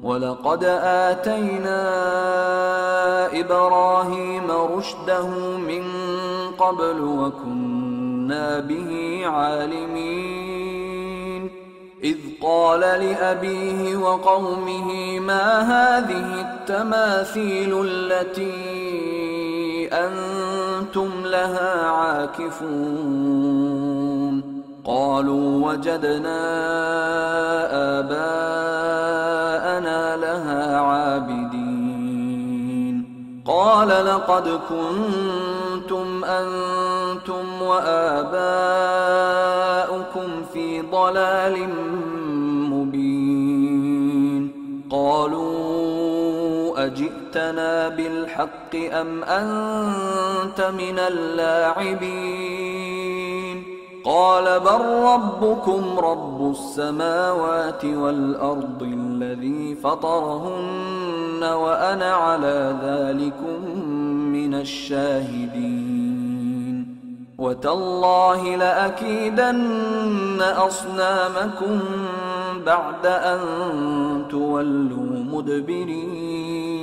ولقد آتينا إبراهيم رشده من قبل وكنا به عالمين إذ قال لأبيه وقومه ما هذه التماثيل التي أنتم لها عاكفون قالوا وجدنا آباءنا لها عابدين قال لقد كنتم أنتم وآباؤكم في ضلال مبين قالوا أجئتنا بالحق أم أنت من اللاعبين قال بل ربكم رب السماوات والأرض الذي فطرهن وأنا على ذلكم من الشاهدين وتالله لأكيدن أصنامكم بعد أن تولوا مدبرين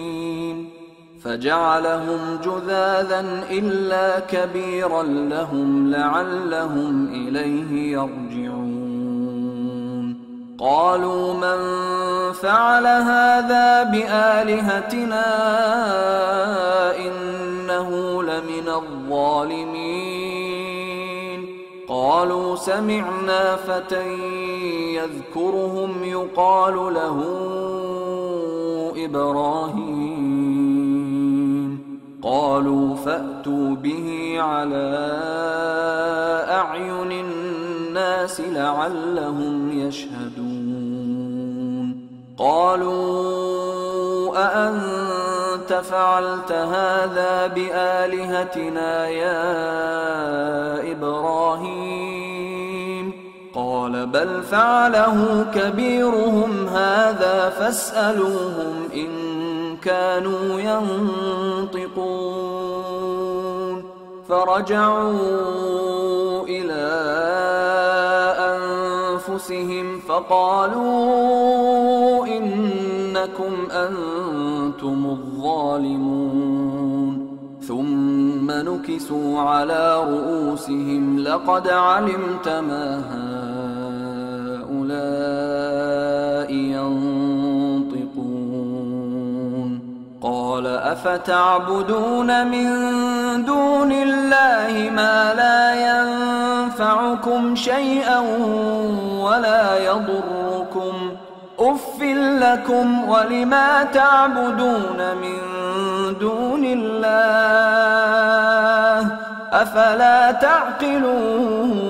فجعلهم جذاذا إلا كبيرا لهم لعلهم إليه يرجعون قالوا من فعل هذا بآلهتنا إنه لمن الظالمين قالوا سمعنا فتى يذكرهم يقال له إبراهيم قالوا فأتوا به على أعين الناس لعلهم يشهدون قالوا أأنت فعلت هذا بآلهتنا يا إبراهيم قال بل فعله كبيرهم هذا فاسألوهم إن كانوا ينطقون فرجعوا إلى أنفسهم فقالوا إنكم أنتم الظالمون ثم نكسوا على رؤوسهم لقد علمت ما هؤلاء ينطقون قال أفتعبدون من دون الله ما لا ينفعكم شيئا ولا يضركم أف لكم ولما تعبدون من دون الله أفلا تعقلون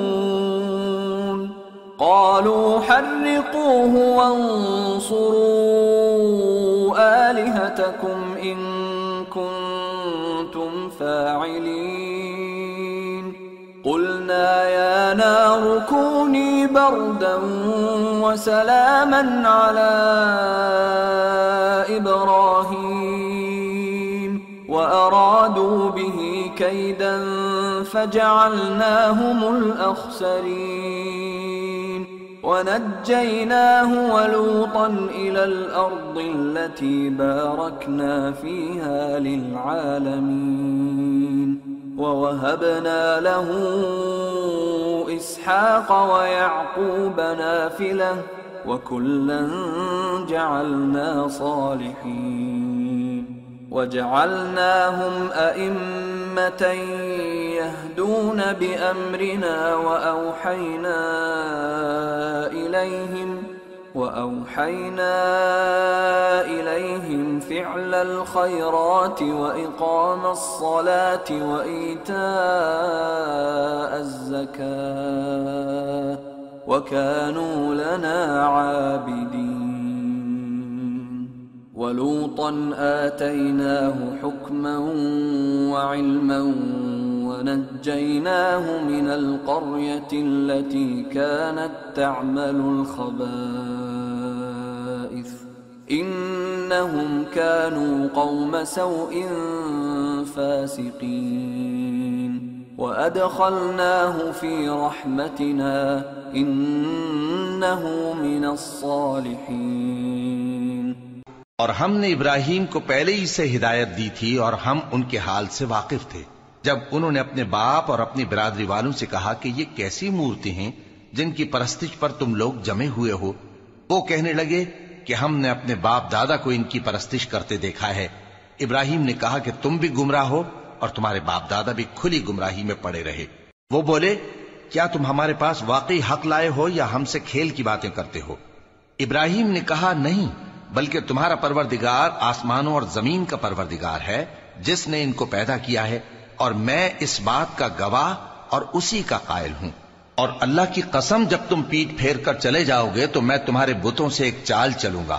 قالوا حرقوه وانصروا آلهتكم إن كنتم فاعلين قلنا يا نار كوني بردا وسلاما على إبراهيم وأرادوا به كيدا فجعلناهم الأخسرين ونجيناه ولوطا إلى الأرض التي باركنا فيها للعالمين ووهبنا له إسحاق ويعقوب نافلة وكلا جعلنا صالحين وجعلناهم أئمة يهدون بأمرنا وأوحينا إليهم فعل الخيرات وإقام الصلاة وإيتاء الزكاة وكانوا لنا عابدين ولوطا آتيناه حكما وعلما ونجيناه من القرية التي كانت تعمل الخبائث إنهم كانوا قوم سوء فاسقين وأدخلناه في رحمتنا إنه من الصالحين اور ہم نے ابراہیم کو پہلے ہی سے ہدایت دی تھی اور ہم ان کے حال سے واقف تھے۔ جب انہوں نے اپنے باپ اور اپنی برادری والوں سے کہا کہ یہ کیسی مورتی ہیں جن کی پرستش پر تم لوگ جمے ہوئے ہو، وہ کہنے لگے کہ ہم نے اپنے باپ دادا کو ان کی پرستش کرتے دیکھا ہے۔ ابراہیم نے کہا کہ تم بھی گمراہ ہو اور تمہارے باپ دادا بھی کھلی گمراہی میں پڑے رہے۔ وہ بولے، کیا تم ہمارے پاس واقعی حق لائے ہو یا ہم سے کھیل کی باتیں کرتے ہو؟ ابراہیم نے کہا، نہیں، بلکہ تمہارا پروردگار آسمانوں اور زمین کا پروردگار ہے جس نے ان کو پیدا کیا ہے، اور میں اس بات کا گواہ اور اسی کا قائل ہوں۔ اور اللہ کی قسم، جب تم پیٹ پھیر کر چلے جاؤ گے تو میں تمہارے بتوں سے ایک چال چلوں گا۔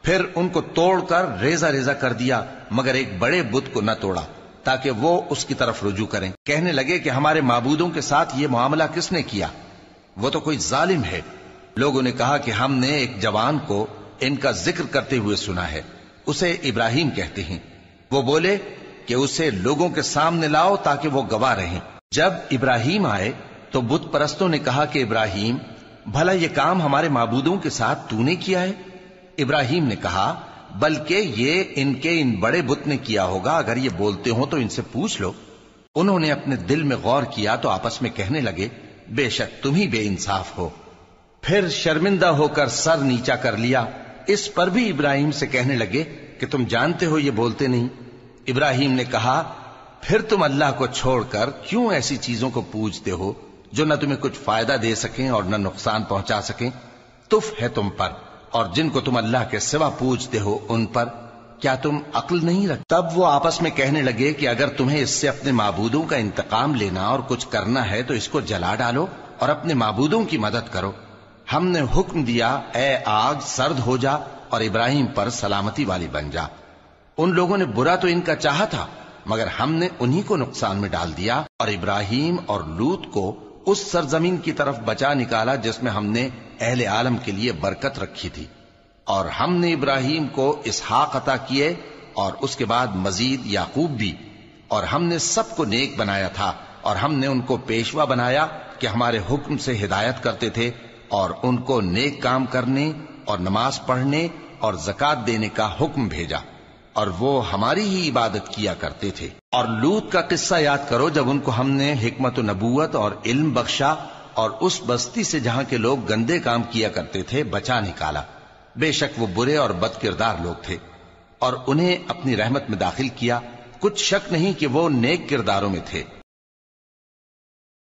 پھر ان کو توڑ کر ریزہ ریزہ کر دیا، مگر ایک بڑے بت کو نہ توڑا تاکہ وہ اس کی طرف رجوع کریں۔ کہنے لگے کہ ہمارے معبودوں کے ساتھ یہ معاملہ کس نے کیا؟ وہ تو کوئی ظالم ہے۔ لوگوں نے کہا کہ ہم نے ایک جوان کو ان کا ذکر کرتے ہوئے سنا ہے، اسے ابراہیم کہتے ہیں۔ وہ بولے کہ اسے لوگوں کے سامنے لاؤ تاکہ وہ گواہ رہیں۔ جب ابراہیم آئے تو بت پرستوں نے کہا کہ ابراہیم، بھلا یہ کام ہمارے معبودوں کے ساتھ تو نے کیا ہے؟ ابراہیم نے کہا، بلکہ یہ ان بڑے بت نے کیا ہوگا، اگر یہ بولتے ہوں تو ان سے پوچھ لو۔ انہوں نے اپنے دل میں غور کیا تو آپس میں کہنے لگے، بے شک تم ہی بے انصاف ہو۔ پھر شرمندہ ہو کر سر نیچا کر لیا۔ اس پر بھی ابراہیم سے کہنے لگے کہ تم جانتے ہو یہ بولتے نہیں۔ ابراہیم نے کہا، پھر تم اللہ کو چھوڑ کر کیوں ایسی چیزوں کو پوجتے ہو جو نہ تمہیں کچھ فائدہ دے سکیں اور نہ نقصان پہنچا سکیں؟ تف ہے تم پر اور جن کو تم اللہ کے سوا پوجتے ہو ان پر، کیا تم عقل نہیں رکھتے؟ تب وہ آپس میں کہنے لگے کہ اگر تمہیں اس سے اپنے معبودوں کا انتقام لینا اور کچھ کرنا ہے تو اس کو جلا ڈالو اور اپنے معبودوں کی مدد کرو۔ ہم نے حکم دیا، اے آگ سرد ہو جا اور ابراہیم پر سلامتی والی بن جا۔ ان لوگوں نے برا تو ان کا چاہا تھا، مگر ہم نے انہی کو نقصان میں ڈال دیا اور ابراہیم اور لوط کو اس سرزمین کی طرف بچا نکالا جس میں ہم نے اہل عالم کے لیے برکت رکھی تھی۔ اور ہم نے ابراہیم کو اسحاق عطا کیے اور اس کے بعد مزید یعقوب بھی، اور ہم نے سب کو نیک بنایا تھا، اور ہم نے ان کو پیشوا بنایا کہ ہمارے حکم سے ہدایت کرتے تھے، اور ان کو نیک کام کرنے اور نماز پڑھنے اور زکوٰۃ دینے کا حکم بھیجا، اور وہ ہماری ہی عبادت کیا کرتے تھے۔ اور لوط کا قصہ یاد کرو، جب ان کو ہم نے حکمت و نبوت اور علم بخشا اور اس بستی سے جہاں کے لوگ گندے کام کیا کرتے تھے بچا نکالا۔ بے شک وہ برے اور بد کردار لوگ تھے، اور انہیں اپنی رحمت میں داخل کیا، کچھ شک نہیں کہ وہ نیک کرداروں میں تھے۔